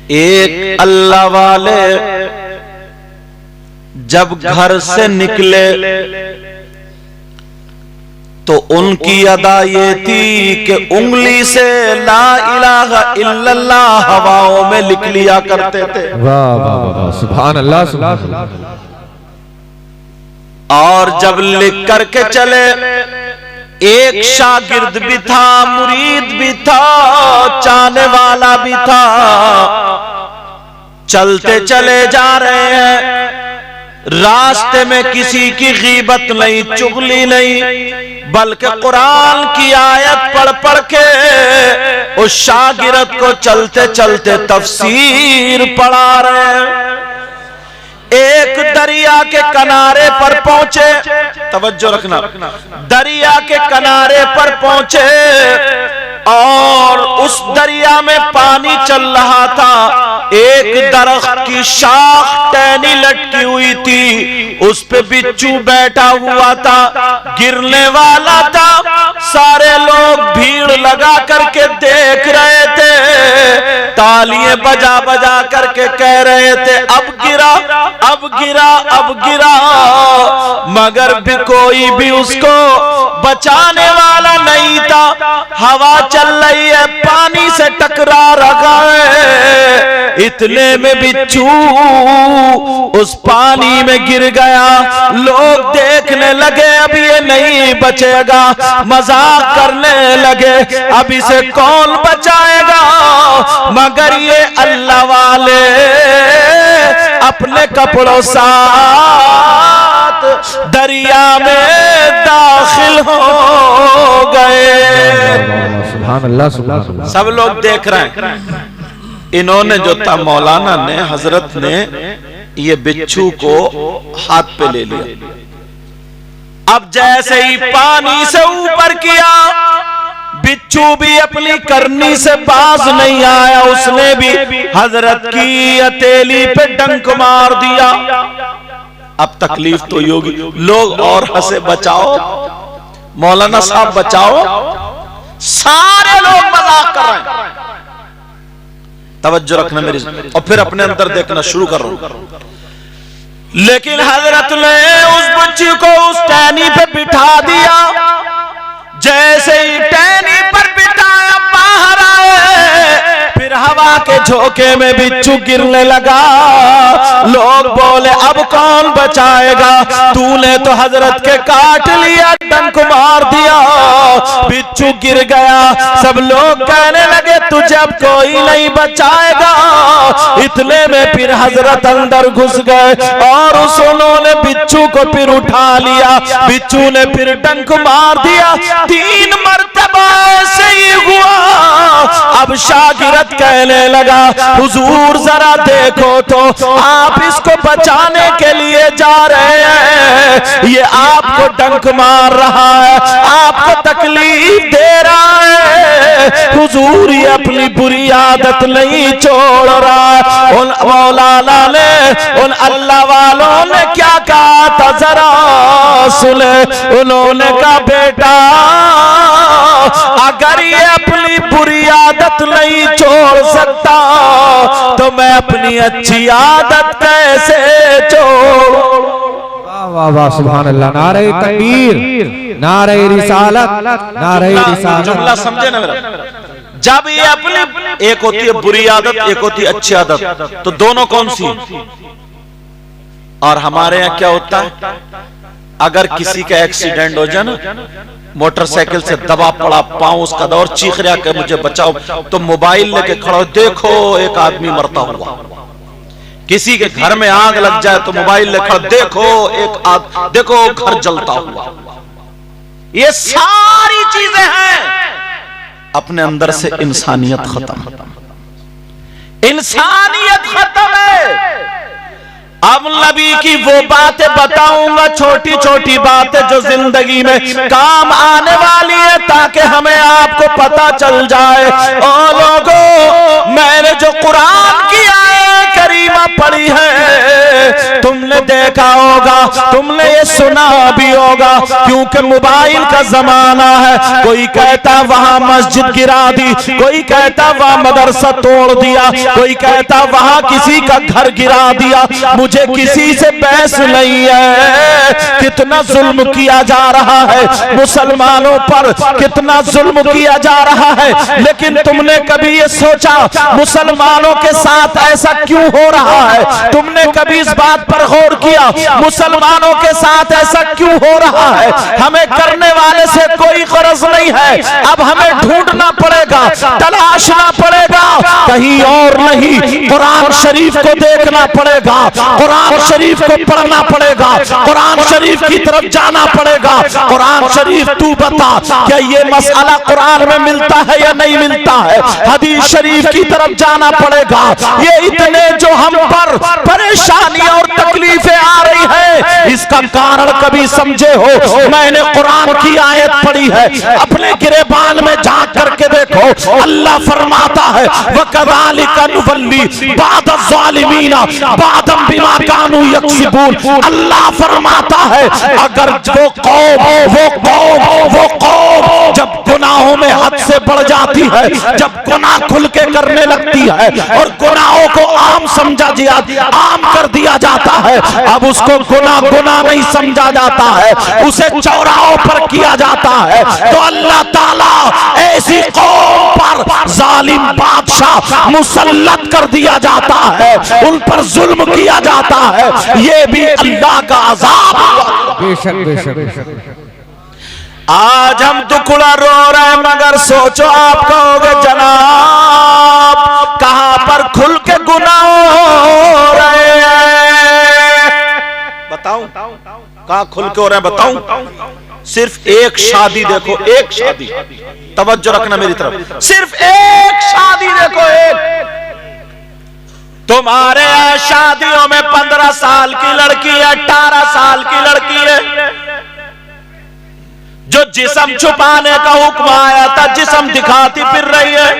एक अल्लाह वाले जब घर से निकले तो उनकी अदा ये थी कि उंगली से ला इलाहा इल्लल्लाह हवाओं में लिख लिया करते थे। वाह वाह वाह, सुभान अल्लाह सुभान अल्लाह। और जब लिख करके चले, एक शागिर्द भी था, मुरीद भी था, चाहने वाला भी था, चलते चले जा रहे हैं। रास्ते में किसी की गीबत नहीं, चुगली नहीं, बल्कि कुरान की आयत पढ़ पढ़ के उस शागिर्द को चलते चलते तफसीर पढ़ा रहे हैं। एक दरिया के किनारे पर पहुंचे, तवज्जो रखना, दरिया के किनारे पर पहुंचे और उस दरिया में पानी चल रहा था। एक दरख्त की शाख टहनी लटकी हुई थी, उस पे बिच्छू बैठा हुआ था, गिरने वाला था। सारे लोग भीड़ लगा करके देख रहे थे, तालियां बजा बजा करके कह रहे थे अब गिरा, अब गिरा, अब गिरा, मगर भी कोई भी उसको बचाने वाला नहीं था। हवा चल रही है, पानी से टकरा रहा है, इतने में बिच्छू उस पानी में गिर गया। लोग देखने लगे अब ये नहीं बचेगा, मजाक करने लगे अब इसे कौन बचाएगा। मगर ये अल्लाह वाले अपने कपड़ों साथ दरिया में दाखिल हो गए। सुभान अल्लाह सुभान अल्लाह। सब लोग देख रहे हैं। इन्होंने जो था, मौलाना ने, हजरत ने ये बिच्छू को हाथ पे ले लिया। अब जैसे ही पानी से ऊपर किया, बिच्छू भी अपनी करनी से बाज नहीं आया, उसने भी हजरत की हथेली पे डंक मार दिया। अब तकलीफ तो ये होगी, लोग और हंसे बचाओ, मौलाना साहब बचाओ, सारे लोग मजाक कर रहे हैं। तवज्जो रखना मेरी, और फिर अपने अंदर देखना शुरू कर रहा हूं। लेकिन हजरत ने उस बच्ची को उस टहनी पे बिठा दिया। जैसे ही टहनी पर बिठाया, बाहर आए, फिर हवा के झोंके में बिच्छू गिरने लगा। लोग बोले अब कौन बचाएगा, तूने तो हजरत के काट लिया, डंक मार दिया, बिच्छू गिर गया। सब लोग कहने लगे तुझे अब कोई नहीं बचाएगा। इतने में फिर हजरत अंदर घुस गए और उन्होंने बिच्छू को फिर उठा लिया। बिच्छू ने फिर डंक मार दिया। 3 मरतबा ऐसे ही हुआ। अब शागिर्द कहने लगा हुजूर जरा देखो तो, आप इसको बचाने के लिए जा रहे हैं, ये आपको डंक मार रहा है, आपको तकलीफ दे रहा है। हुजूर ये अपनी बुरी आदत नहीं छोड़ रहा है। उन मौलाना ने, उन अल्लाह वालों ने क्या कहा था जरा सुने। उन्होंने कहा बेटा अगर ये अपनी बुरी आदत नहीं छोड़ सकता तो मैं अपनी अच्छी आदत कैसे छोड़। वाह वाह सुभान अल्लाह। नारे तकबीर, नारे रिसालत, नारे रिसालत। जुमला समझे ना मेरा। जब ये अपनी, एक होती है बुरी आदत, एक होती है अच्छी आदत, तो दोनों कौन सी? और हमारे यहाँ क्या होता है, अगर किसी का एक्सीडेंट हो जाए ना, मोटरसाइकिल से दबा पड़ा, पांव उसका दौर, चीख रहा कि मुझे बचाओ, तो मोबाइल लेके खड़ा हो, देखो एक आदमी मरता हुआ। किसी के घर में आग लग जाए तो मोबाइल लेकर देखो देखो घर जलता हुआ। ये सारी चीजें हैं, अपने अंदर से इंसानियत खत्म, इंसानियत खत्म है। अब नबी की वो बातें बताऊंगा, छोटी छोटी बातें जो जिंदगी में काम आने वाली है, ताकि हमें आपको पता चल जाए। ओ लोगों, मैंने जो कुरान की आयत करीमा पढ़ी है तुमने देखा होगा, तुमने ये सुना भी होगा, क्योंकि मोबाइल का जमाना है। कोई कहता वहां मस्जिद गिरा दी, कोई कहता वहां मदरसा तोड़ दिया, कोई कहता वहां किसी का घर गिरा दिया। मुझे किसी से बहस नहीं है। कितना जुल्म किया जा रहा है मुसलमानों पर, कितना जुल्म किया जा रहा है। लेकिन तुमने कभी ये सोचा मुसलमानों के साथ ऐसा क्यों हो रहा है? तुमने कभी इस बात पर गौर किया मुसलमानों के साथ ऐसा क्यों हो रहा है? हमें करने वाले से कोई गरज नहीं है। अब हमें ढूंढना पड़ेगा, तलाशना पड़ेगा, कहीं और नहीं, कुरान शरीफ को देखना पड़ेगा, कुरान शरीफ को पढ़ना पड़ेगा, कुरान शरीफ की तरफ जाना पड़ेगा। कुरान शरीफ तू बता, क्या ये मसला कुरान में मिलता है या नहीं मिलता है? हदीस शरीफ की तरफ जाना पड़ेगा। ये इतने जो हम पर परेशानियां और तकलीफें आ रही है, इसका कारण कभी समझे हो? मैंने कुरान की आयत पढ़ी है, अपने गिरेबान में झांक करके देखो। अल्लाह फरमाता है वकज़ालिका नुवल्ली बाज़-ज़ालिमीना बाज़म बिमा कानू यक्सिबून। अल्लाह फरमाता है अगर वो कौम जब गुनाहों में हद से बढ़ जाती है, जब गुनाह खुल के करने लगती है और गुनाहों को आम समझा दिया, आम कर दिया जाता है, अब उसको गुनाह नहीं समझा जाता है, उसे चौराहों पर किया जाता है, तो अल्लाह ताला ऐसी कौम पर जालिम बादशाह मुसल्लत कर दिया जाता है, उन पर जुल्म किया जाता है। ये भी अल्लाह का अज़ाब हुआ। बेशक बेशक बेशक। आज हम टुकड़ा रो रहे हैं, मगर सोचो आप कहोगे जनाब कहां पर खुल के गुनाह हो रहे हैं? बताऊं कहां खुल के हो रहे हैं? बताऊं? सिर्फ एक शादी देखो, एक शादी, तवज्जो रखना मेरी तरफ, सिर्फ एक शादी देखो, एक। तुम्हारे शादियों में 15 साल की लड़की है, 18 साल की लड़की है, जो जिस्म छुपाने का हुक्म आया था जिस्म दिखाती फिर रही है।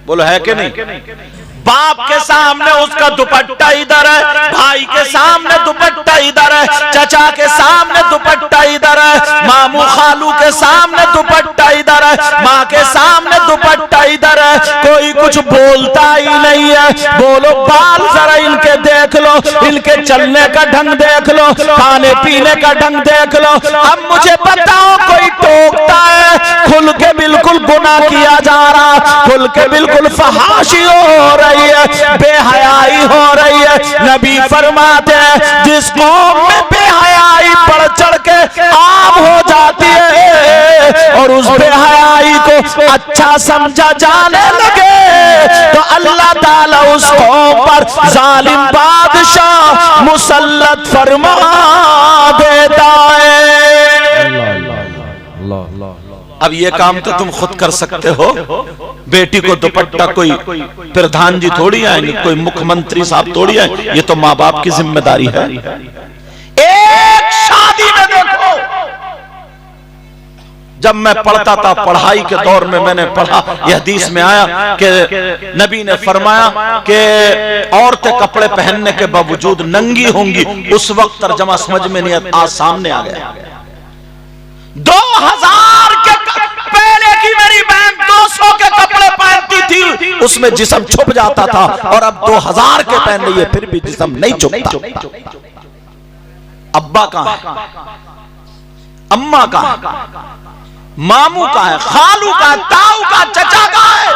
बोलो है कि नहीं? बाप के सामने उसका दुपट्टा इधर है, भाई के सामने दुपट्टा इधर है, चचा के सामने दुपट्टा इधर है, मामू खालू के सामने दुपट्टा इधर है, माँ के सामने दुपट्टा इधर है, कोई कुछ बोलता ही नहीं है। बोलो बाल जरा इनके देख लो, इनके चलने का ढंग देख लो, खाने पीने का ढंग देख लो। अब मुझे बताओ कोई टोकता है? खुल के बिल्कुल गुनाह किया जा रहा, खुल के बिल्कुल फहाशी हो रही है, बेहयाई हो रही है। नबी फरमाते हैं जिस कौम में बेहयाई बढ़ चढ़ के आम हो जाती है और उस बेहयाई को अच्छा समझा जाने लगे, तो अल्लाह ताला उस कौम पर जालिम बादशाह मुसल्लत फरमा देता है। अब ये काम तो तुम खुद कर सकते हो। बेटी को दुपट्टा कोई प्रधान जी थोड़ी आएंगे, कोई मुख्यमंत्री साहब थोड़ी आएंगे, ये तो माँ बाप की जिम्मेदारी है। एक शादी में देखो, जब मैं पढ़ता था पढ़ाई के दौर में मैंने पढ़ा, यह हदीस में आया कि नबी ने फरमाया कि औरतें कपड़े पहनने के बावजूद नंगी होंगी। उस वक्त तर्जमा समझ में नहीं आता, आज सामने आ गया। 2000 के पहले की मेरी बहन 200 के कपड़े पहनती थी, उसमें जिस्म छुप जाता था, और अब 2000 के पहन रही है फिर भी जिस्म नहीं छुपता। अब्बा कहां है? अम्मा कहां है? मामू कहां है? खालू कहां है? ताऊ कहां है? चचा कहां है?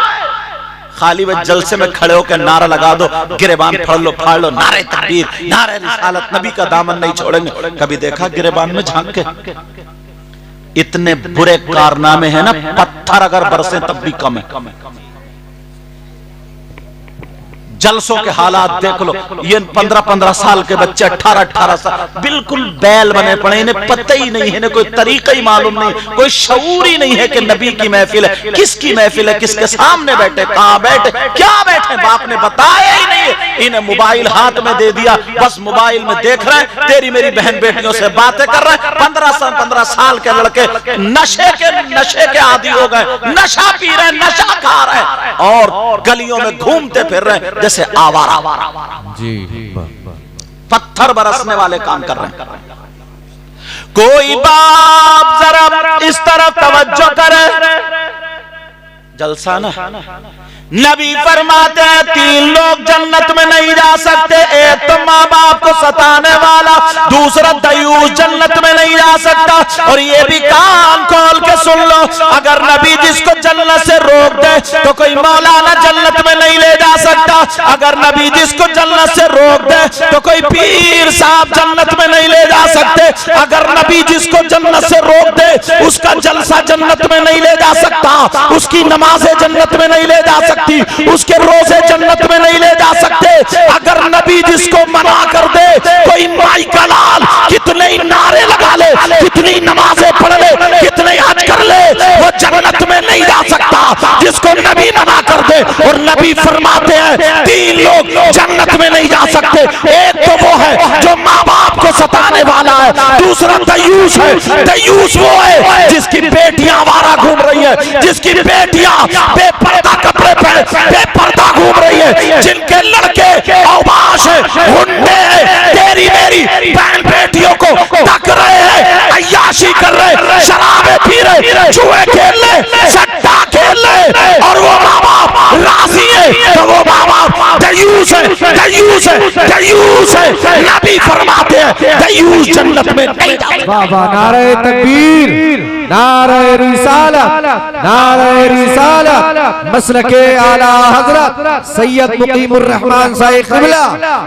खाली वे जलसे में खड़े होकर नारा लगा दो, गिरेबान फाड़ लो, नारे तकबीर, नारे रिसालत, नबी का दामन नहीं छोड़ेंगे। कभी देखा गिरेबान में झांक के? इतने बुरे कारनामे हैं ना, पत्थर अगर बरसे तब भी कम है। जलसों के हालात देख लो, ये 15-15 साल के बच्चे, 18-18 साल, बिल्कुल बैल बने पड़े, इन्हें पता ही नहीं है, इन्हें कोई तरीका ही मालूम नहीं, कोई शऊर ही नहीं है कि नबी की महफिल है, किसकी महफिल है, किसके सामने बैठे, कहां बैठे, क्या बैठे, बाप ने बताया ही नहीं है। इन्हें मोबाइल हाथ में दे दिया, बस मोबाइल में देख रहे हैं, तेरी मेरी बहन बेटियों से बातें कर रहे हैं। 15 साल के लड़के नशे के आदी हो गए, नशा पी रहे, नशा खा रहे और गलियों में घूमते फिर रहे जैसे आवारा। जी पत्थर बरसने वाले काम कर रहे हैं। कोई बाप जरा इस तरफ तवज्जो करे, जलसा ना। नबी फरमाते हैं 3 लोग जन्नत में नहीं जा सकते, एक तो माँ बाप को सताने वाला, दूसरा दयूस जन्नत में नहीं जा सकता। और ये भी कान खोल के सुन लो, अगर नबी जिसको जन्नत से रोक दे तो कोई मौलाना जन्नत में नहीं ले जा सकता। अगर नबी जिसको जन्नत से रोक दे तो कोई पीर साहब जन्नत में नहीं ले जा सकते। अगर नबी जिसको जन्नत से रोक दे उसका जलसा जन्नत में नहीं ले जा सकता, उसकी नमाजें जन्नत में नहीं ले जा सकती, उसके रोजे जन्नत में नहीं ले जा सकते। अगर नबी जिसको मना कर दे, कोई माई का लाल कितने ही नारे लगा ले, कितनी नमाजें पढ़ ले, कितने हज कर ले, वो जन्नत में नहीं जा सकता जिसको नबी मना कर दे। और नबी फरमाते हैं 3 लोग जन्नत में नहीं जा सकते, एक तो वो है जो माँ बाप को सताने वाला है, दूसरा दयूस है। दयूस वो है जिसकी बेटियां आवारा घूम रही है, जिसकी बेटियां बेपर्दा कपड़े बेपर्दा घूम रही है, जिनके लड़के औबाश है, हुंडे हैं, तेरी मेरी बहन बेटियों को तक रहे हैं, अय्याशी कर रहे, शराबे पी रहे, जुए खेल रहे, सट्टा खेल रहे, और वो माँ बाप राजी है, तो वो माँ बाप दयूस है, दयूस है, दयूस है। नबी फरमाते हैं दयूस जन्नत में नहीं जाएगा। बाबा नारे तकबीर, नारे रिसालत, नारे रिसालत, मसलके आला हजरत सैयद मुकीमुर रहमान साहिब क़िबला,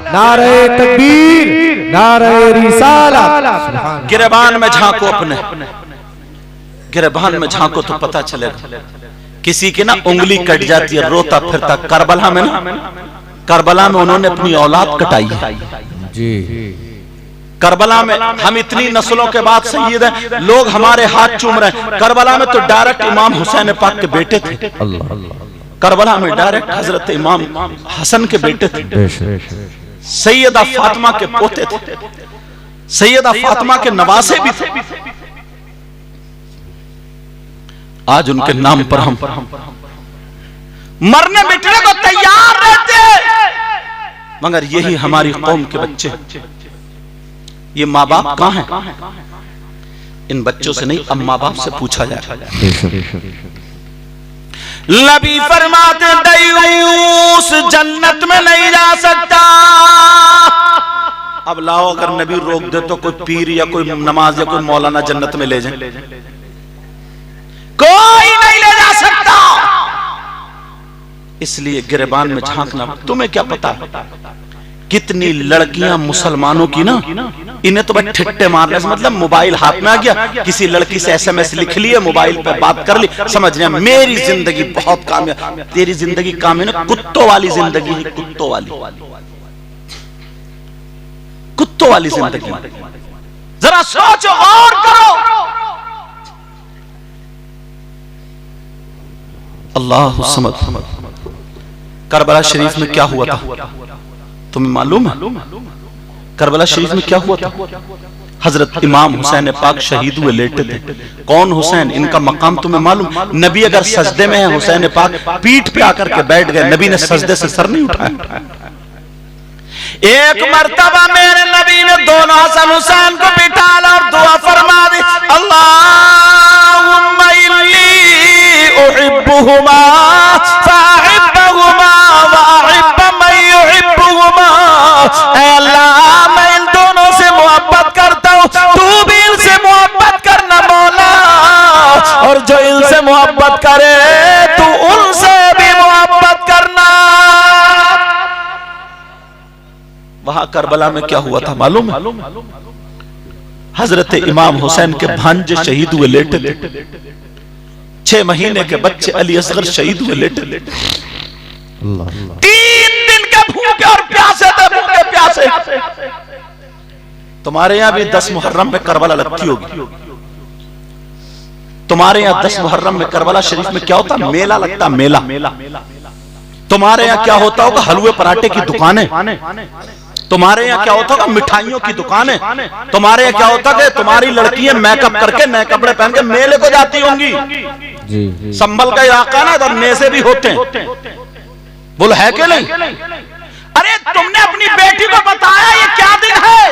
नारे तकबीर, नारे रिसालत। गिरबान में झांको, अपने गिरबान में झांको तो पता चलेगा। किसी की ना उंगली कट जाती है, रोता फिरता। करबला में ना, करबला में उन्होंने अपनी औलाद कटाई है जी। करबला में हम इतनी नस्लों के बाद शहीद हैं, लोग हमारे हाथ चूम रहे हैं। करबला में तो डायरेक्ट इमाम हुसैन पाक के बेटे थे। करबला में डायरेक्ट हजरत इमाम हसन के बेटे थे, सैयदा फातिमा के पोते थे, सैयदा फातिमा के नवासे भी थे। आज उनके नाम पर हम मरने मिटने को तैयार रहते, मगर यही हमारी कौम के बच्चे। ये माँ बाप कहाँ हैं? इन बच्चों से नहीं, अब माँ बाप से पूछा जाए। नबी फरमाते दयूस जन्नत में नहीं जा सकता। अब लाओ, अगर नबी रोक दे तो कोई पीर या कोई नमाज या कोई मौलाना जन्नत में ले जाए? कोई नहीं ले जा सकता। इसलिए गिरबान में झांकना। तुम्हें क्या पता कितनी लड़कियां मुसलमानों की ना, इन्हें तो बस ठिट्टे मारने से मतलब, मोबाइल हाथ में आ गया, किसी लड़की से SMS लिख लिए, मोबाइल पे बात कर ली, समझ रहे मेरी जिंदगी बहुत कामयाब। तेरी जिंदगी कामयाब ना, कुत्तों वाली जिंदगी है, कुत्तों वाली, कुत्तों वाली जिंदगी। जरा सोचो और करो। अल्लाह समद। करबला शरीफ में क्या हुआ था तुम्हें मालूम है? करबला शरीफ में क्या हुआ था? हजरत इमाम हुसैन पाक शहीद हुए, लेटे थे। कौन हुसैन? इनका मकाम तुम्हें मालूम? नबी अगर सजदे में है, हुसैन पाक पीठ पे आकर के बैठ गए, नबी ने सजदे से सर नहीं उठाया। एक मर्तबा मेरे नबी ने दोनों हसन हुसैन को बिठा ला और दुआ फरमा दी, अल्लाहुम्मा इन्नी उहिब्बुहुमा फअहिब्बहुमा वअहिब्ब मन युहिब्बुहुमा। ऐ अल्लाह, मैं इन दोनों से मोहब्बत करता हूँ, तू भी इनसे मोहब्बत करना मौला, और जो इनसे मोहब्बत करे तू उनसे भी मोहब्बत करना। वहां करबला में क्या हुआ था मालूम है? हजरत इमाम हुसैन के भांजे शहीद हुए, लेटे थे। 6 महीने के बच्चे अली असगर शहीद हुए, लेटे थे। 3 दिन के भूखे और प्यासे थे, भूखे प्यासे। तुम्हारे यहां भी 10 मुहर्रम में करबला लगती होगी। तुम्हारे यहां 10 मुहर्रम में करबला शरीफ में क्या होता? मेला लगता, मेला। तुम्हारे यहां क्या होता होगा? हलवे पराठे की दुकानें। तुम्हारे यहाँ क्या होता होगा? मिठाइयों की दुकानें। तुम्हारे यहाँ क्या होता है? तुम्हारी लड़कियां मेकअप करके, नए कपड़े पहन के मेले को जाती होंगी। संभल का इलाका ना, इधर नेसे भी होते हैं, बोलो है कि नहीं? अरे तुमने अपनी बेटी को बताया ये क्या दिन है?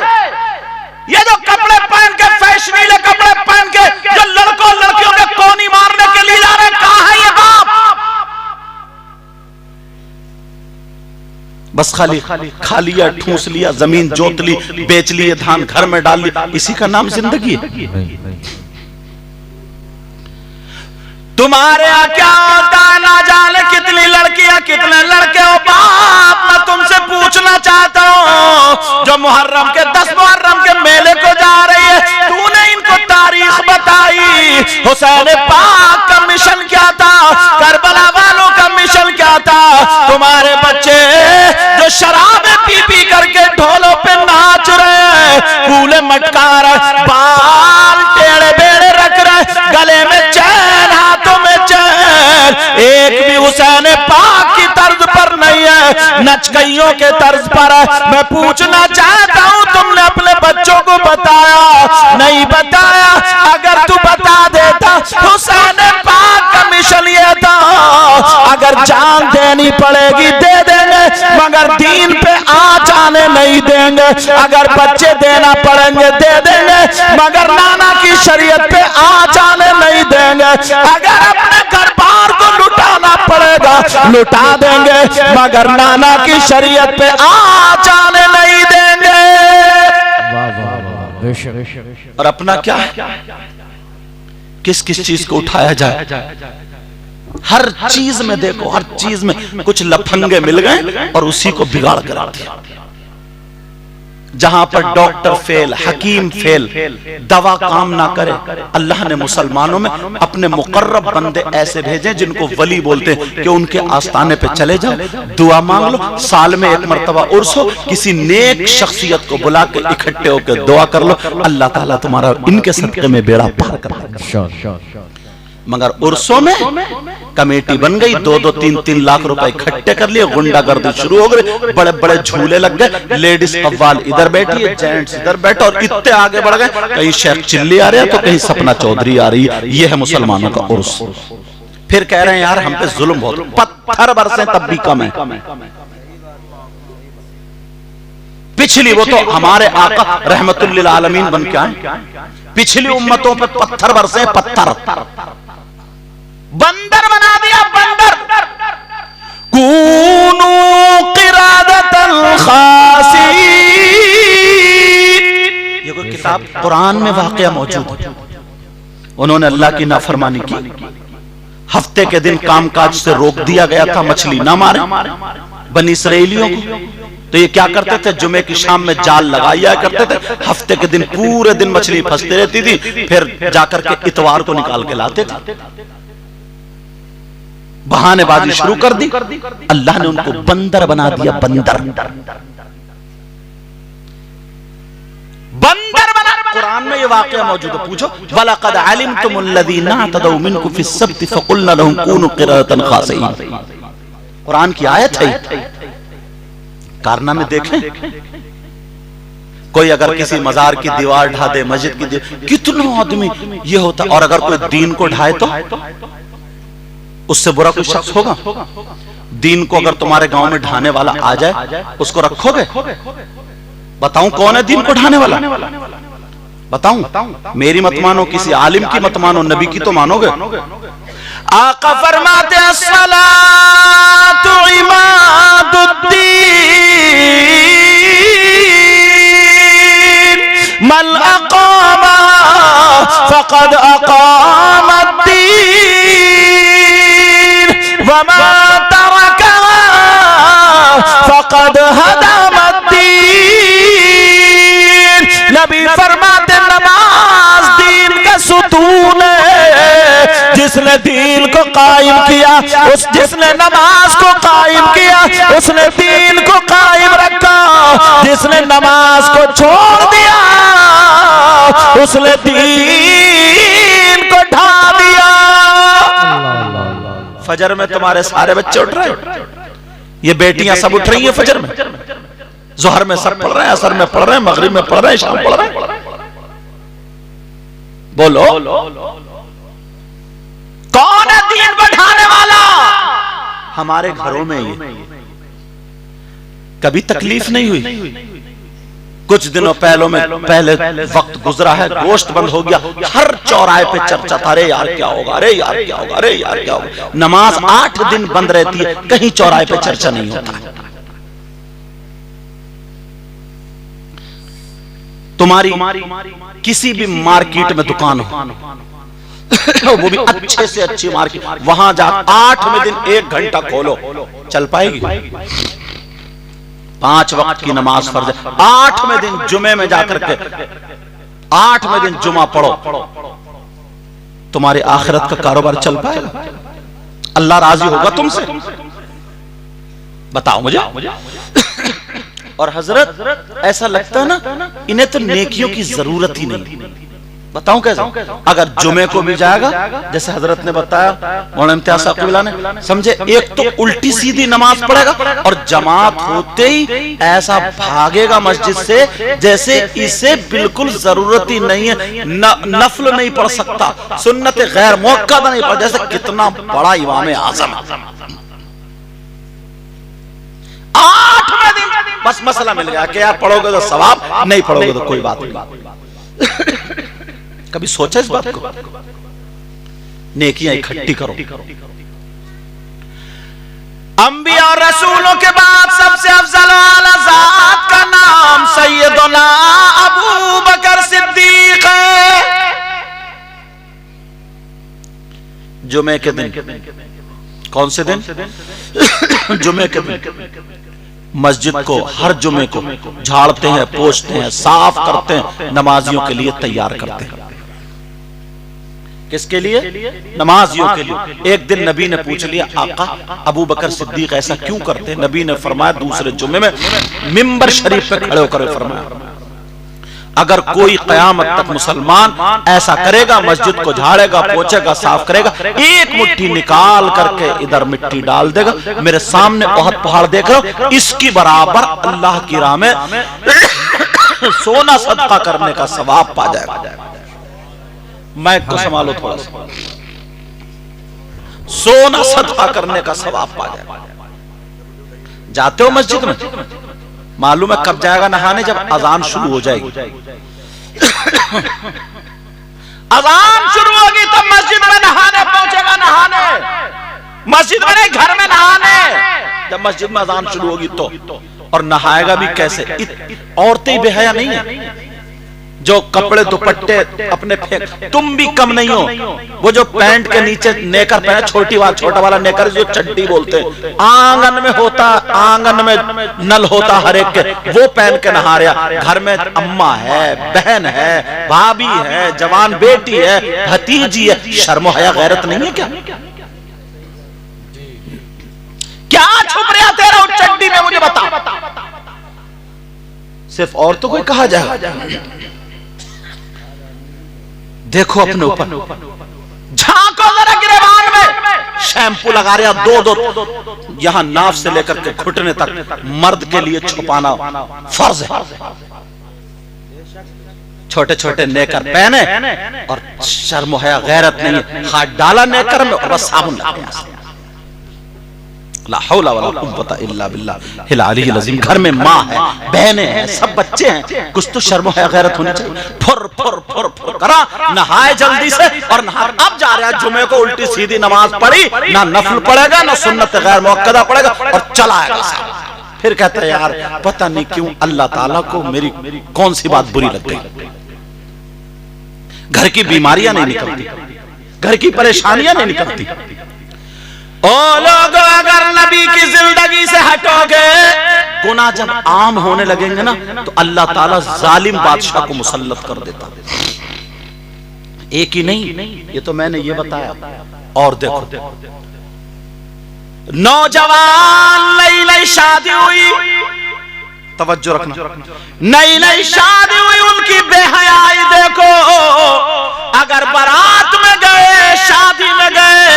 ये जो कपड़े पहन के, फैशनीले कपड़े पहन के जो लड़कों लड़कियों के कोनी मारने के लिए जा रहे हैं, कहां है ये बाप? बस खाली खा लिया, ठूस लिया, जमीन जोत ली, बेच लिए, धान घर में डाल लिया, इसी का नाम जिंदगी है? तुम्हारे यहाँ क्या होता है ना जाने कितनी लड़कियां कितने लड़के हो बाप। मैं तुमसे पूछना चाहता हूँ, जो मुहर्रम के 10 मुहर्रम के मेले को जा रही है, तूने इनको तारीख बताई, हुसैन पाक का मिशन क्या था, करबला वालों का मिशन क्या था? तुम्हारे बच्चे जो शराबें पी पी करके ढोलों पे नाच रहे, कूले मटकार, बाल टेढ़े बेड़े रख रहे, गले में चैन, हाथों में चैन, एक भी हुसैन पाक की तर्ज पर नहीं है, नचकइयों के तर्ज पर है। मैं पूछना चाहता हूं, तुमने अपने बच्चों को बताया? नहीं बताया। अगर तू बता देता, हुसैन पाक का मिशन ये था, अगर जान देनी पड़ेगी दे देंगे, मगर दीन पे आँच आने नहीं देंगे। अगर बच्चे देना पड़ेंगे दे देंगे, मगर नाना की शरीयत पे आँच आने नहीं देंगे। अगर अपने घर बार को लुटाना पड़ेगा लुटा देंगे, मगर नाना की शरीयत पे आँच आने नहीं देंगे। और अपना क्या है? किस किस चीज को उठाया जाए? हर चीज में देखो, हर चीज में कुछ लफंगे मिल गए और उसी को बिगाड़ कर रखा। जहां पर डॉक्टर फेल, हकीम फेल, दवा काम ना करे, अल्लाह ने मुसलमानों में अपने मुकर्रब बंदे ऐसे भेजे जिनको वली बोलते हैं, कि उनके आस्थाने पे चले जाओ, दुआ मांग लो, साल में एक मर्तबा उर्स हो, किसी नेक शख्सियत को बुला के इकट्ठे होकर दुआ कर लो, अल्लाह ताला तुम्हारा इनके सदके में बेड़ा पार कर देगा। मगर उर्सों में कमेटी बन गई, 2-2, 3-3 लाख रुपए इकट्ठे कर लिए, गुंडागर्दी शुरू हो गई, बड़े बड़े झूले लग गए, लेडीज कव्वाल इधर बैठी है, जेंट्स इधर बैठा, और इतने आगे बढ़ गए, कहीं शेख चिल्ली आ रहे हैं तो कहीं सपना चौधरी आ रही है। यह है मुसलमानों का उर्स। फिर कह रहे हैं यार हम पे जुल्म बहुत, पत्थर बरसे तब भी कम है। पिछली वो तो हमारे आका रहमतुल लिल आलमीन बन के आए, पिछली उम्मतों पे पत्थर बरसे, पत्थर बंदर बना दिया, बंदर। कूनू क़िरादतन ख़ासीन, ये कोई किताब कुरान में वाक़या मौजूद है। उन्होंने अल्लाह की नाफरमानी की, हफ्ते के दिन कामकाज से रोक दिया गया था, मछली ना मारे बनी इसराइलियों को। तो ये क्या करते थे? जुमे की शाम में जाल लगाया करते थे, हफ्ते के दिन पूरे दिन मछली फंसती रहती थी, फिर जाकर के इतवार को निकाल के लाते थे। बहानेबाजी शुरू कर दी, अल्लाह ने उनको बंदर बना दिया, बंदर बंदर बना। कुरान में ये वाक़या मौजूद है, पूछो वलक़द अलिमतुमुल्लज़ीना अतदौ मिनकुम फ़िस्सब्ति फ़क़ुलना लहुम कूनू क़िरादतन ख़ासिईन। कुरान की आयत है। कारनामे देखें, कोई अगर किसी मजार की दीवार ढा दे, मस्जिद की दीवार, कितना आदमी ये होता। और अगर कोई दीन को ढाए तो उससे बुरा कोई शख्स होगा? दीन को अगर तुम्हारे गांव में ढाने वाला आ जाए, उसको रखोगे? बताऊं कौन है दीन को ढाने वाला? बताऊं? मेरी मत मानो, किसी आलिम की मत मानो, नबी की तो मानोगे। आका फरमाते अस्सलातु इमादुद्दीन मन अक़ामा फ़क़द अक़ामद्दीन वमा तरकहा फ़क़द हदमद्दीन। नबी फरमाते नमाज दीन का सुतून है, जिसने दीन को कायम किया, उस जिसने नमाज को कायम किया उसने दीन को कायम रखा, जिसने नमाज को छोड़ दिया उसने दीन को ढा दिया। फजर में तुम्हारे सारे बच्चे उठ रहे हैं, ये बेटियां सब उठ रही हैं फजर में, जोहर में सब पढ़ रहे हैं, असर में पढ़ रहे हैं, मगरिब में पढ़ रहे हैं, शाम पढ़ रहे हैं। बोलो कौन है दीन बढ़ाने वाला? हमारे घरों में ये कभी तकलीफ नहीं हुई। कुछ दिनों पहले वक्त गुजरा है, गोश्त बंद हो गया, हर चौराहे पे चर्चा था, अरे यार क्या होगा, अरे यार क्या होगा, अरे यार क्या होगा। नमाज 8 दिन बंद रहती है, कहीं चौराहे पे चर्चा नहीं होता है। तुम्हारी किसी भी मार्केट में दुकान हो वो भी अच्छे से अच्छी मार्केट, वहां जा 8वें दिन 1 घंटा खोलो, चल पाएगी? 5 वक्त की नमाज फर्ज है, 8वें दिन जुमे में जाकर के 8वें दिन जुमा पढ़ो, तुम्हारे आखिरत का कारोबार चल पाएगा? अल्लाह राजी होगा तुमसे? बताओ मुझे। और हजरत ऐसा लगता है ना इन्हें तो नेकियों की जरूरत ही नहीं। बताऊं कैसे? अगर जुमे को भी जाएगा, जैसे हजरत ने बताया मौलाना इम्तियाज साहब क़िबला ने, समझे, एक तो उल्टी सीधी नमाज पढ़ेगा और जमात होते ही ऐसा भागेगा मस्जिद से जैसे इसे बिल्कुल जरूरत ही नहीं है, नफल नहीं पढ़ सकता, सुन्नत गैर मुअक्कदा नहीं पढ़, जैसे कितना बड़ा इमाम आज़म। 8वें दिन बस मसला मिल गया कि यार पढ़ोगे तो सवाब, नहीं पढ़ोगे तो कोई बात नहीं। कभी सोचा इस बात को? नेकियां इकट्ठी करो। अंबिया और रसूलों के बाद सबसे अफजल आला ज़ात का नाम सैयदना अबू बकर सिद्दीक है। जुमे के दिन, कौन से दिन? जुमे के दिन मस्जिद को हर जुमे को झाड़ते हैं, पोंछते हैं, साफ करते हैं, नमाजियों के लिए तैयार करते हैं। किसके लिए? नमाजियों के लिए। एक दिन नबी ने पूछ लिया, आका अबू बकर सिद्दीक ऐसा क्यों करते हैं? नबी ने फरमाया, दूसरे जुमे में मिंबर शरीफ पे खड़े होकर फरमाया, अगर कोई कयामत तक मुसलमान ऐसा करेगा, मस्जिद को झाड़ेगा, पोंछेगा, साफ करेगा, एक मुट्ठी निकाल करके इधर मिट्टी डाल देगा, मेरे सामने बहुत पहाड़ देख रहे हो, इसकी बराबर अल्लाह की राह में सोना सदका करने का सवाब पा जाएगा। माइक को संभालो थोड़ा सा। सोना सदका करने का सवाब पा जाएगा। जाते हो मस्जिद में, मालूम है कब जाएगा नहाने? जब अजान शुरू हो जाएगी। अजान शुरू होगी तब मस्जिद में नहाने पहुंचेगा, नहाने मस्जिद में नहीं, घर में नहाने। जब मस्जिद में अजान शुरू होगी तो, और नहाएगा भी कैसे? औरतें बेहया नहीं है जो कपड़े दुपट्टे अपने फेंक, तुम भी कम नहीं हो। वो जो पैंट के नीचे नेकर पहने, छोटा वाला नेकर जो चड्डी बोलते हैं, आंगन में होता, आंगन में नल होता हर एक के, वो पहन के नहा रहा। घर में अम्मा है, बहन है, भाभी है, जवान बेटी है, भतीजी है, शर्म हया गैरत नहीं है क्या? क्या छुप रहा तेरा उस चड्डी में, मुझे बता। सिर्फ औरतों को कहा जाए, देखो अपने ऊपर, झांको जरा गिरेबान में, शैम्पू लगा रहे, दो यहां नाफ से लेकर के घुटने तक मर्द के लिए छुपाना फर्ज है। छोटे छोटे नेकर पहने और शर्म हया गैरत नहीं है, हाथ डाला नेकर में और बस साबुन लगा। ला हौला वला कुव्वता इल्ला बिल्लाह हिल अलील अज़ीम। घर में माँ है, बहनें हैं, सब बच्चे हैं, कुछ तो शर्म है गैरत होनी चाहिए। फुर फुर फुर फुर करा, नहाए जल्दी से और नहा। अब जा रहा है जुमे को, उल्टी सीधी नमाज पढ़ी, ना नफल पढ़ेगा ना सुन्नत गैर मुअक्कदा पढ़ेगा, और चला आएगा। फिर कहता है यार पता नहीं क्यों अल्लाह ताला को मेरी कौन सी बात बुरी लग गई। घर की बीमारियां नहीं निकलती, घर की परेशानियां नहीं निकलती। ओ लोगों, अगर नबी की जिंदगी से हटोगे, गुनाह जब आम होने लगेंगे ना, तो अल्लाह ताला जालिम बादशाह को मुसल्लत कर देता। एक ही नहीं, ये तो मैंने ये बताया। और देखो, नौजवान नई नई शादी हुई, तवज्जो रखना, नई नई शादी हुई, उनकी बेहयाई देखो। अगर बारात में गए, शादी में गए,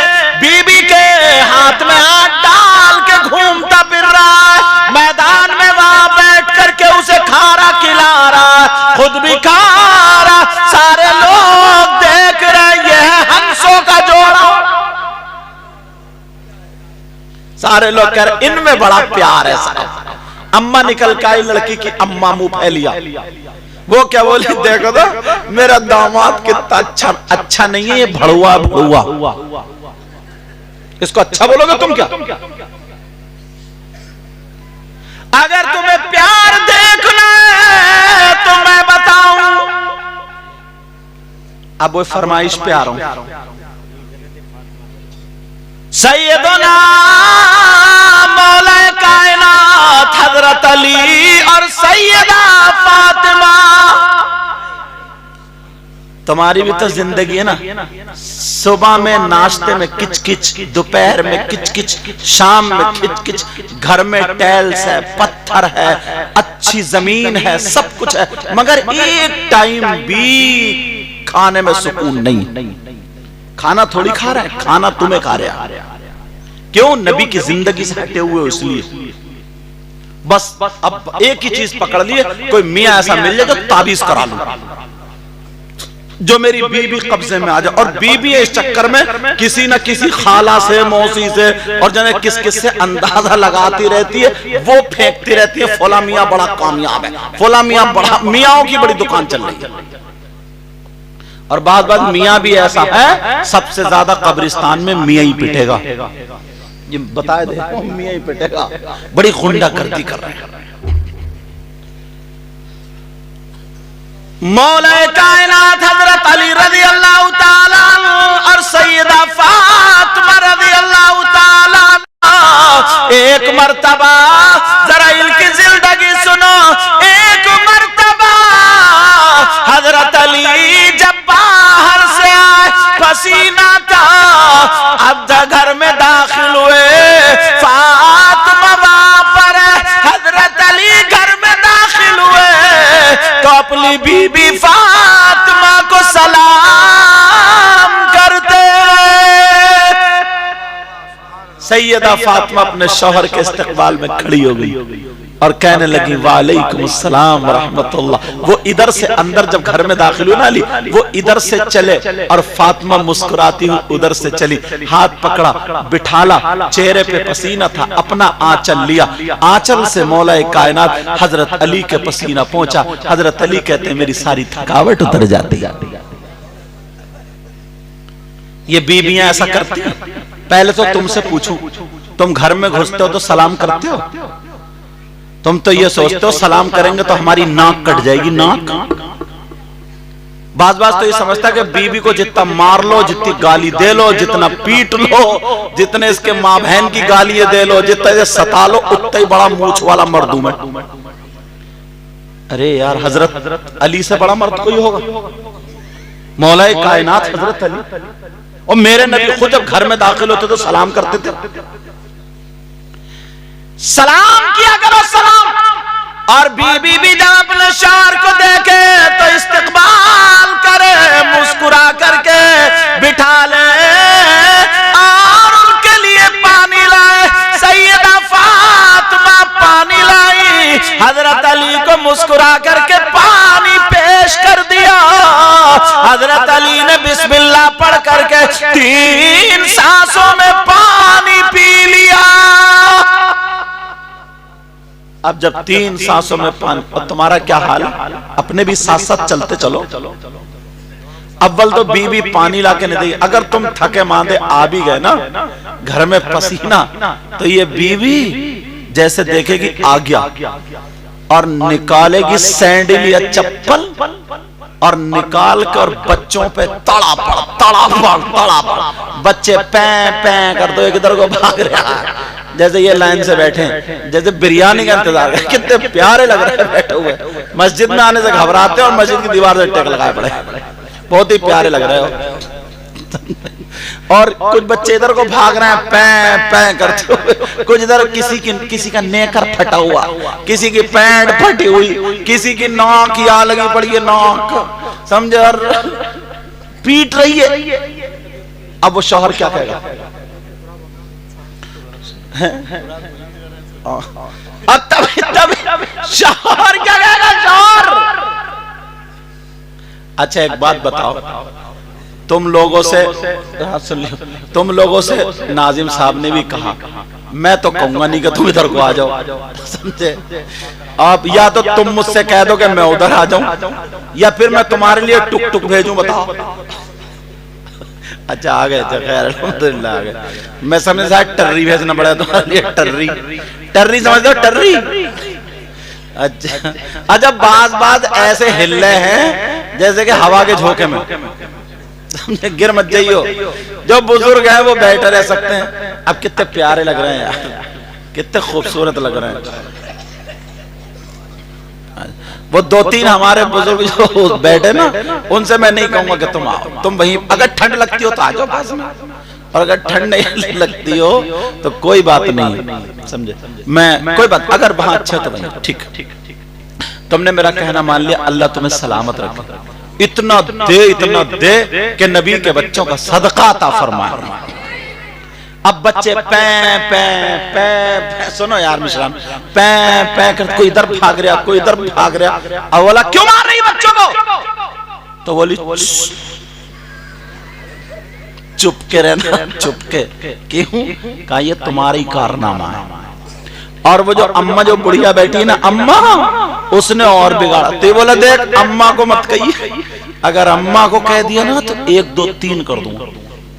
बीबी के हाथ में हाथ डाल के घूमता फिर रहा है, मैदान में वहां बैठ करके उसे खारा खिला रहा, खुद भी खा रहा, सारे लोग देख रहे, ये है हंसों का जोड़ा। सारे लोग कह रहे इनमें बड़ा प्यार है साहब, अम्मा निकल के आई, लड़की की अम्मा मुंह फैलिया। वो क्या बोली, देखो तो मेरा दामाद कितना अच्छा नहीं है, ये भड़ुआ भड़ुआ। इसको अच्छा बोलोगे तुम क्या? अगर तुम्हें प्यार देखना है तो मैं बताऊं। अब वो फरमाइश पे आ रहा हूं। सैयदना मौला कायनात हजरत अली और सैयदा फातिमा, तुम्हारी भी तो जिंदगी है ना। सुबह में नाश्ते में किच किच, दोपहर में किच किच, शाम में किच किच, घर में टाइल्स है, पत्थर है, अच्छी जमीन है, सब कुछ है, मगर एक टाइम भी खाने में सुकून नहीं। खाना थोड़ी खा रहा है, खाना तुम्हें खा रहा है। क्यों? नबी की जिंदगी से हटे हुए हो इसलिए। बस अब एक ही चीज पकड़ लिए, कोई मियां ऐसा मिल जाए जो ताबीज करा लूं, जो मेरी बीबी कब्जे में आ जाए। और बीबी इस चक्कर में किसी न किसी खाला से, मौसी से और जाने किस किस से अंदाजा लगाती रहती है, वो फेंकती रहती है फला मियां बड़ा कामयाब है, फला मियां बड़ा, मियाओं की बड़ी दुकान चल रही है। और बाद मियां भी ऐसा है, सबसे ज्यादा कब्रिस्तान में मियां ही पिटेगा। ये बताए दे, मियां ही पिटेगा, बड़ी गुंडागर्दी कर रहे हैं। मौला कायनात हजरत अली रज़ी अल्लाह ताला और सैयदा फातिमा रज़ी अल्लाह ताला, एक मर्तबा जरा इनकी जिंदगी सुनो। एक मर्तबा हजरत अली जब बाहर से आए, पसीना था, अब घर में दाखिल हुए, फातिमा वहां पर, हजरत अली घर में दाखिल हुए तो अपनी बीबी फातिमा को सलाम करते। सैयदा फातिमा अपने शौहर के इस्तकबाल में खड़ी हो गई और कहने लगी वालेकुम अस्सलाम व रहमतुल्लाह। वो इधर से अंदर जब घर में दाखिल हुई ना अली, वो इधर से चले और फातिमा मुस्कुराती हुई उधर से चली, हाथ पकड़ा, बिठाला, चेहरे पे पसीना था, अपना आंचल लिया, आंचल से मौला कायनात हजरत अली के पसीना पहुंचा। हजरत अली कहते हैं मेरी सारी थकावट उतर जाती। ये बीबियां ऐसा करती हैं। पहले तो तुमसे पूछूं, तुम घर में घुसते हो तो सलाम करते हो? तुम तो ये सोचते हो सलाम करेंगे तो हमारी नाक कट जाएगी। नाक बाज तो ये समझता है कि बीबी को जितना मार लो, जितनी गाली दे लो, जितना पीट लो, जितने इसके माँ बहन की गाली दे लो, जितना सता लो, उतना ही बड़ा मूछ वाला मर्द हूं मैं। अरे यार, हजरत अली से बड़ा मर्द कोई होगा? मौला कायनात हजरत अली। और मेरे नबी खुद जब घर में दाखिल होते तो सलाम करते थे। सलाम किया करो, सलाम। और बीबी भी जब अपने शौहर को देखे तो इस्तकबाल करे, मुस्कुरा करके बिठा ले और उनके लिए पानी लाए। सैयदा फातिमा पानी लाई, हजरत अली को मुस्कुरा करके पानी पेश कर दिया। हजरत अली ने बिस्मिल्लाह पढ़ करके 3 सांसों में पानी पी लिया। अब जब 3 सांसों में पानी, और तुम्हारा क्या हाल है? अपने भी साथ साथ चलते चलो। अव्वल तो बीबी पानी लाके नहीं देगी। अगर तुम थके मांदे आ भी गए ना घर में पसीना, तो ये बीवी जैसे देखेगी आ गया और निकालेगी सैंडल या चप्पल और निकाल कर बच्चों पे तड़ा पड़। बच्चे पैं पैं कर दो, इधर को भाग रहा है जैसे ये लाइन से बैठे हैं, जैसे बिरयानी का इंतजार है। कितने प्यारे लग रहे हैं बैठे हुए। मस्जिद में आने से घबराते हैं और मस्जिद की दीवार से टेक लगाए पड़े, बहुत ही प्यारे लग रहे हो। और कुछ बच्चे इधर को भाग रहे हैं पैं पैं करते हुए, कुछ इधर किसी का नेकर फटा हुआ, किसी की पैंट फटी हुई, किसी की नाक यहाँ लगी पड़ी है, नाक समझे, और पीट रही है। अब वो शौहर क्या कहेगा? तब शौहर क्या कहेगा? शौहर अच्छा एक बात बताओ, तुम लोगों से सुन लियो, तुम लोगों से नाजिम साहब ने भी कहा, मैं तो कहूंगा नहीं कि तुम इधर को आ जाओ, समझे? आप या तो तुम मुझसे कह दो कि मैं उधर आ जाऊं, या फिर मैं तुम्हारे लिए टुक टुक भेजूं, बताओ। अच्छा आ गए, खैर अल्हम्दुलिल्लाह आ गए। मैं समझ शायद टर्री भेजना पड़ा तुम्हारे लिए, टर्री, टर्री समझ दो, टर्री। अच्छा अच्छा, बाज ऐसे हिल रहे हैं जैसे कि हवा के झोंके में, समझे? गिर मत जाइयो। जो बुजुर्ग हैं वो बैठे रह सकते हैं। अब कितने प्यारे लग रहे हैं यार, कितने खूबसूरत लग रहे हैं। वो 2-3 हमारे बुजुर्ग जो बैठे ना, उनसे मैं नहीं कहूंगा कि तुम आओ, तुम वहीं, अगर ठंड लगती हो तो आ जाओ पास में, और अगर ठंड नहीं लगती हो तो कोई बात नहीं, समझे? मैं कोई बात, अगर वहां अच्छा तो वहीं ठीक। तुमने मेरा कहना मान लिया, अल्लाह तुम्हें सलामत रखे। इतना दे कि नबी के बच्चों का सदका अता फरमाए। अब बच्चे पै पै पै पै, सुनो यार मिश्रान, पै पै कर, कोई इधर भाग रहा, कोई इधर भाग रहा। अब बोला क्यों मार रही बच्चों को? तो बोली चुप के रहना, चुप के। क्यों? कहा ये तुम्हारी कारनामा है। और वो जो अम्मा जो बुढ़िया बैठी है ना, अम्मा, उसने और बिगाड़ा। तो बोला देख, अम्मा को मत कहिए, अगर अम्मा को कह दिया ना तो 1 2 3 कर दूंगा।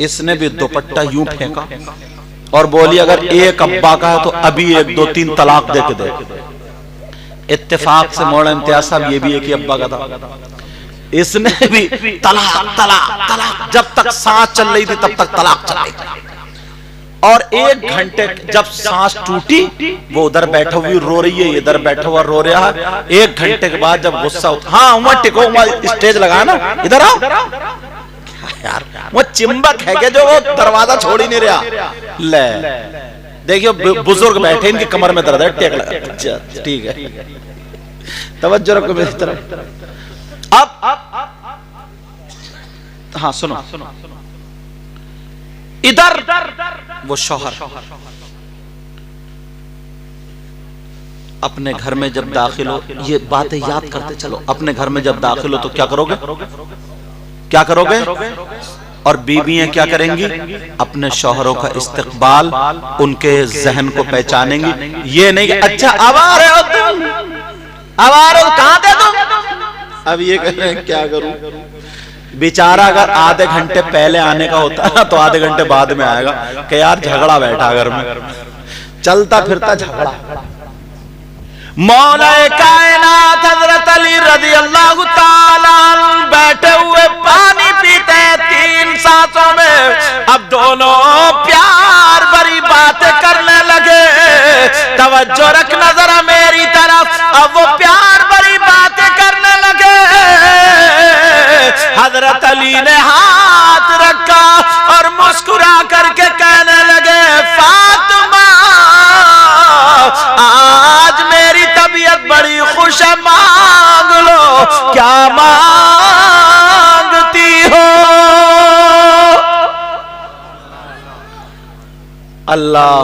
इसने भी दुपट्टा यूं फेंका और बोली अगर एक अब्बा का है तो अभी 1 2 3 तलाक दे के दे। इत्तेफाक से मौलाना इम्तियाज साहब ये भी एक ही अब्बा का था। इसने भी तलाक तलाक तलाक, जब तक सांस चल रही थी तब तक तलाक चल रही थी। और 1 घंटे जब सांस टूटी, वो उधर बैठा हुई रो रही है, इधर बैठा हुआ रो रहा है। 1 घंटे के बाद जब गुस्सा उठा, हाँ उमर टिको, उमर स्टेज लगा ना, इधर आओ यार। वो चिंबक है कि जो वो दरवाजा छोड़ ही नहीं रहा। ले देखियो, बुजुर्ग बैठे, इनकी कमर में दर्द है, टेक लगा। अच्छा ठीक है, तवज्जो रखो मेरी तरफ। अब हाँ सुनो, इधर वो शौहर अपने घर में जब दाखिल हो, ये बातें याद करते चलो, अपने घर में जब दाखिल हो तो क्या करोगे, क्या करोगे? और बीवियां क्या करेंगी? अपने शौहरों का इस्तकबाल, उनके जहन को पहचानेंगी। ये नहीं कि अच्छा अब आ रहे हो तुम, अब आ रहे हो, कहां थे तुम? अब ये कह रहे हैं क्या करूं? बेचारा अगर आधे घंटे पहले आने का होता ना तो आधे घंटे बाद में आएगा कि यार झगड़ा बैठा घर में, चलता फिरता झगड़ा। मौलाए कायनात हजरत अली रज़ी अल्लाह ताला बैठे हुए पानी पीते हैं 3 सांसों में। अब दोनों प्यार भरी बातें करने लगे। तवज्जो रखना जरा मेरी तरफ। अब वो प्यार भरी बातें करने लगे। हजरत अली ने हाथ रखा और मुस्कुरा करके कहने लगे, फातिमा आज मेरी तबीयत बड़ी खुश है, मांग लो क्या मांगती हो। अल्लाह।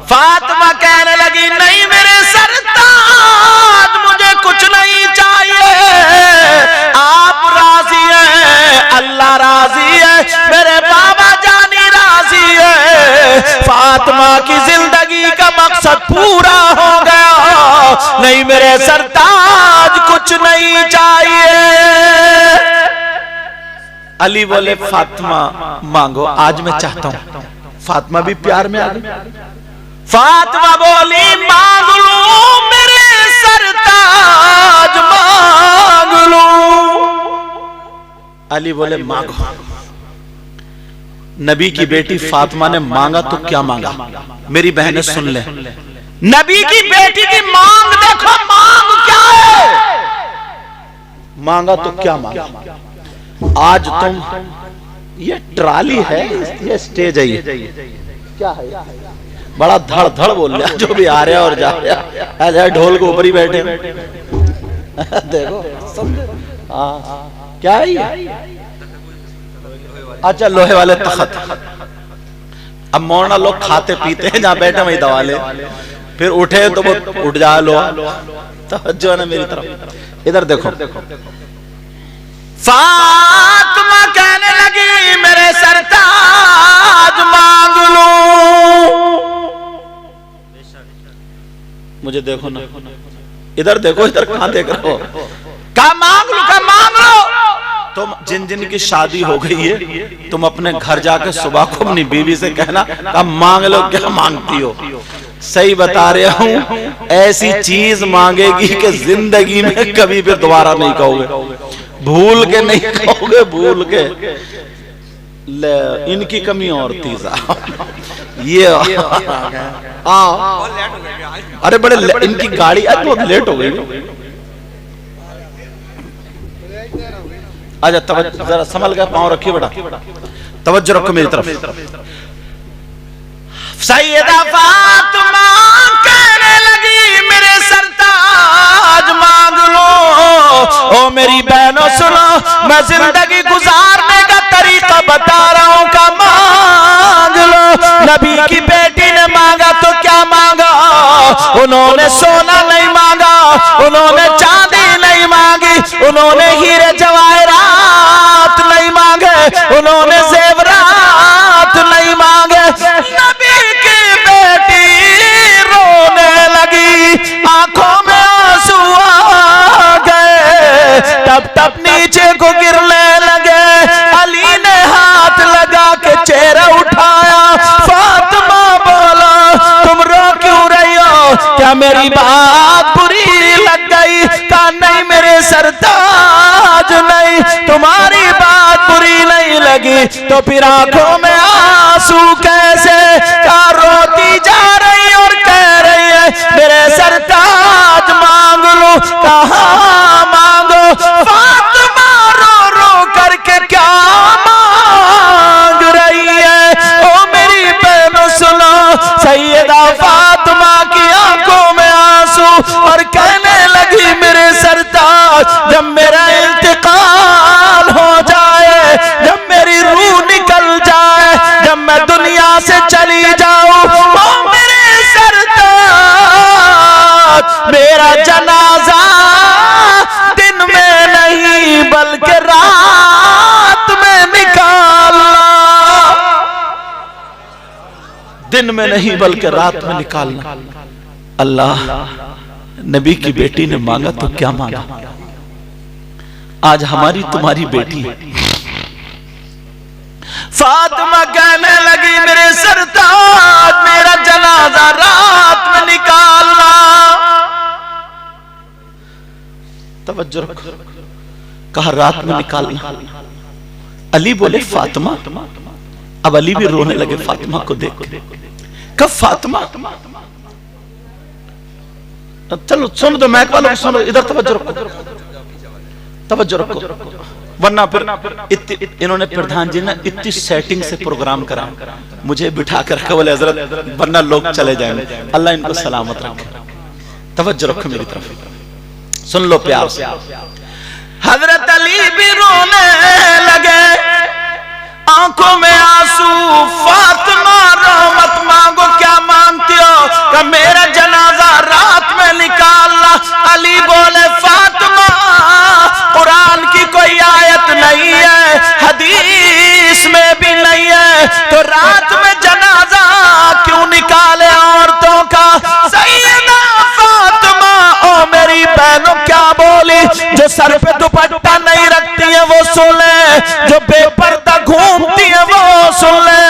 फातिमा कहने लगी, नहीं मेरे सरताज, मुझे कुछ नहीं चाहिए, आप राजी हैं, अल्लाह राजी है, मेरे बाबा जानी राजी है, फातिमा की जिंदगी का मकसद पूरा हो गया, नहीं मेरे सरताज कुछ नहीं चाहिए। अली बोले, फातिमा मांगो, आज मैं चाहता हूं। फातिमा भी प्यार में आ गई। फातिमा बोली, मांग लो मेरे सरताज, मांग लो। अली बोले, मांगो। नबी की बेटी फातिमा ने मांगा तो क्या मांगा, मेरी बहनें सुन ले। नबी की बेटी की मांग देखो, मांग क्या है। मांगा तो क्या मांगा। आज तुम, ये ट्राली है, ये स्टेज है, ये क्या है? बड़ा धड़ धड़ बोल रहा, जो भी आ रहा और जा रहा, ढोल को ऊपर ही बैठे देखो, समझे? क्या है ये? अच्छा, लोहे वाले तख्त। अब मौलाना लोग खाते पीते हैं, जहां बैठे वहीं दबा ले, फिर उठे तो वो उठ जा लो। तवज्जो है ना मेरी तरफ। इधर देखो, फातिमा कहने लगी, मेरे सरताज मांग लूं। मुझे देखो ना, इधर देखो, इधर कहां देख रहे हो? क्या मांग लो, क्या मांग लो? तुम जिन जिन की शादी हो गई है, तुम अपने घर जाकर सुबह को अपनी बीवी से कहना क्या मांग लो, क्या मांगती हो। सही बता रहा हूं, ऐसी चीज मांगेगी कि जिंदगी में कभी फिर दोबारा नहीं कहोगे, भूल के नहीं कहोगे, भूल के। ले, इनकी कमी और थी ये अरे बड़े इनकी गाड़ी आज बहुत लेट हो गई। आजा जरा संभल गया, पांव रखिए बेटा, तवज्जो रखो मेरी तरफ। सैयदा फातिमा कहने लगी मेरे सरताज मांग लो। ओ मेरी बहनों सुनो, मैं जिंदगी गुजारने का तरीका बता रहा हूं, का मांग लो। नबी की बेटी ने मांगा तो क्या मांगा? उन्होंने सोना नहीं मांगा, उन्होंने चांदी नहीं मांगी, उन्होंने हीरे जवाहरात नहीं मांगे, उन्होंने जेवरात नहीं मांगे। नबी की बेटी रोने लगी, आंखों में आंसू आ गए, टप टप नीचे को गिरने लगे। अली ने हाथ लगा के चेहरा उठाया, फातिमा बोला तुम रो क्यों रही हो? क्या मेरी बात बुरी लग गई? कहा नहीं मेरे सरताज, नहीं तुम्हारी बात बुरी नहीं लगी, तो फिर आंखों में आंसू कैसे? कहा रोती जा रही और कह रही है मेरे सरताज मांग लो। कहा मांगो। फातिमा रो रो करके क्या मांग रही है? ओ मेरी बहनों सुनो, सैयदा फातिमा की आंखों में आंसू और कहने लगी मेरे सरताज जब मेरा इंतकाल हो जाए, जब मेरी रूह निकल जाए, जब मैं दुनिया से चली जाऊं, ओ मेरे सरताज मेरा जनाजा दिन में नहीं बल्कि रात में निकालना, दिन में नहीं बल्कि रात में निकालना। अल्लाह, नबी की बेटी ने मांगा तो क्या मांगा? आज हमारी तुम्हारी बेटी है। फातिमा कहने लगी मेरे सरताज मेरा जनाजा रात में निकालना। तवज्जो रखो, कहा रात में निकालना। अली बोले फातिमा, अब अली भी रोने लगे फातिमा को देख के। कब फातिमा? चलो सुन दो, मैक वालों को सुनो, इधर तवज्जो रखो, तवज्जो रखो, वरना फिर इन्होंने प्रधान जी ने इतनी सेटिंग से प्रोग्राम करा, मुझे बिठा कर रखा, बोले हजरत वरना लोग चले जाएंगे, अल्लाह इनको सलामत रखे। तवज्जो रखो मेरी तरफ, सुन लो प्यार से। हजरत अली भी रोने लगे, आंखों में आंसू। फातिमा रहमत मांगो, क्या मांगती हो? कि मेरा जनाजा रात में निकालना। अली बोले फातिमा कुरान की कोई आयत नहीं है, हदीस में भी नहीं है, तो रात में जनाजा क्यों निकाले औरतों का? सैयदा फातिमा ओ मेरी बहनों क्या बोली? जो सर पे दुपट्टा नहीं रखती है वो सुन ले, जो बेपर्दा घूमती है वो सुन ले,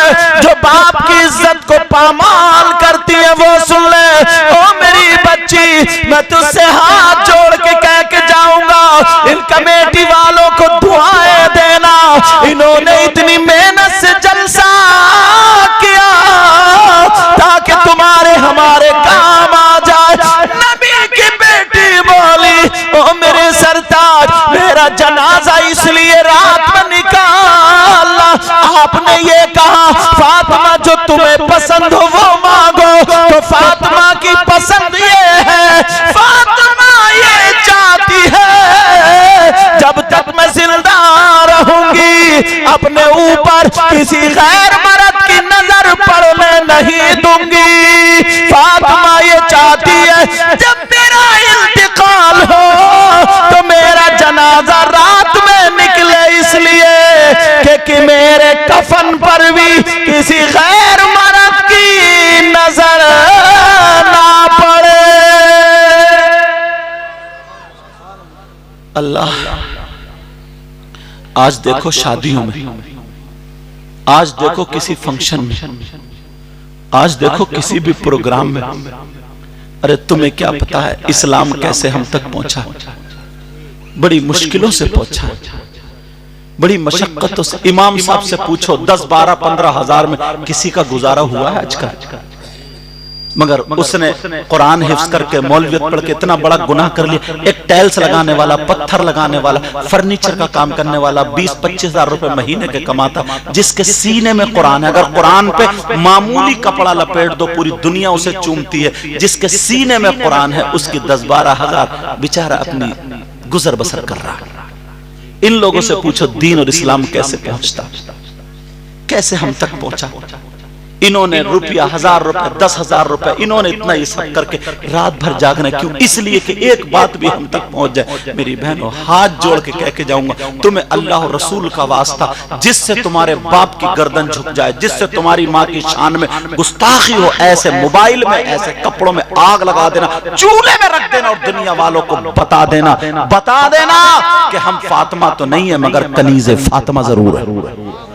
जो बाप की इज्जत को पामाल करती है वो सुन ले। ओ मेरी बच्ची, मैं तुझसे हाथ जोड़ के कह के जाऊंगा, इन कमेटी वालों को दुआएं देना, इन्होंने इतनी मेहनत से जलसा किया ताकि तुम्हारे हमारे काम आ जाए। नबी की बेटी बोली ओ मेरे सरताज मेरा जनाजा इसलिए रात में निकालना। आपने ये कहा फातिमा जो तुम्हें पसंद हो वो मांगो, तो फातिमा की पसंद ये है, फातिमा ये चाहती है जब तक मैं जिंदा रहूंगी अपने ऊपर किसी गैर मर्द की नजर पड़ने नहीं दूंगी। फातिमा ये चाहती है जब मेरा इंतकाल हो तो मेरा जनाजा रात में निकले, इसलिए कि मेरे अल्लाह, आज देखो शादियों में, आज देखो किसी फंक्शन में, आज देखो किसी भी प्रोग्राम में, अरे तुम्हें क्या पता है इस्लाम कैसे हम तक पहुंचा? बड़ी मुश्किलों से पहुंचा, बड़ी मशक्कतों से। इमाम साहब से पूछो 10, 12, 15 हजार में किसी का गुजारा हुआ है आजकल? मगर उसने कुरान हिफ्ज करके मौलवियत पढ़ के इतना बड़ा गुनाह कर लिया। एक टाइल्स लगाने वाला, पत्थर लगाने वाला, फर्नीचर का काम करने वाला 20-25 हजार रुपए महीने के कमाता, जिसके सीने में कुरान है। अगर कुरान पे मामूली कपड़ा लपेट दो पूरी दुनिया उसे चूमती है। जिसके सीने में कुरान है उसकी 10-12 हजार बेचारा अपनी गुजर बसर कर रहा है। इन लोगों से पूछो दीन और इस्लाम कैसे पहुंचता, कैसे हम तक पहुंचा? इन्होंने रुपया 1000 रुपए, 10,000 रुपए, इन्होंने इतना ये सब करके रात भर जागना क्यों? इसलिए कि एक बात भी हम तक पहुंच जाए। मेरी बहनों, हाथ जोड़ के कह के जाऊंगा, तुम्हें अल्लाह और रसूल का वास्ता, जिससे तुम्हारे बाप की गर्दन झुक जाए, जिससे तुम्हारी माँ की शान में गुस्ताखी हो, ऐसे मोबाइल में, ऐसे कपड़ों में आग लगा देना, चूल्हे में रख देना और दुनिया वालों को बता देना कि हम फातिमा तो नहीं है मगर कनीज़े फातिमा जरूर है।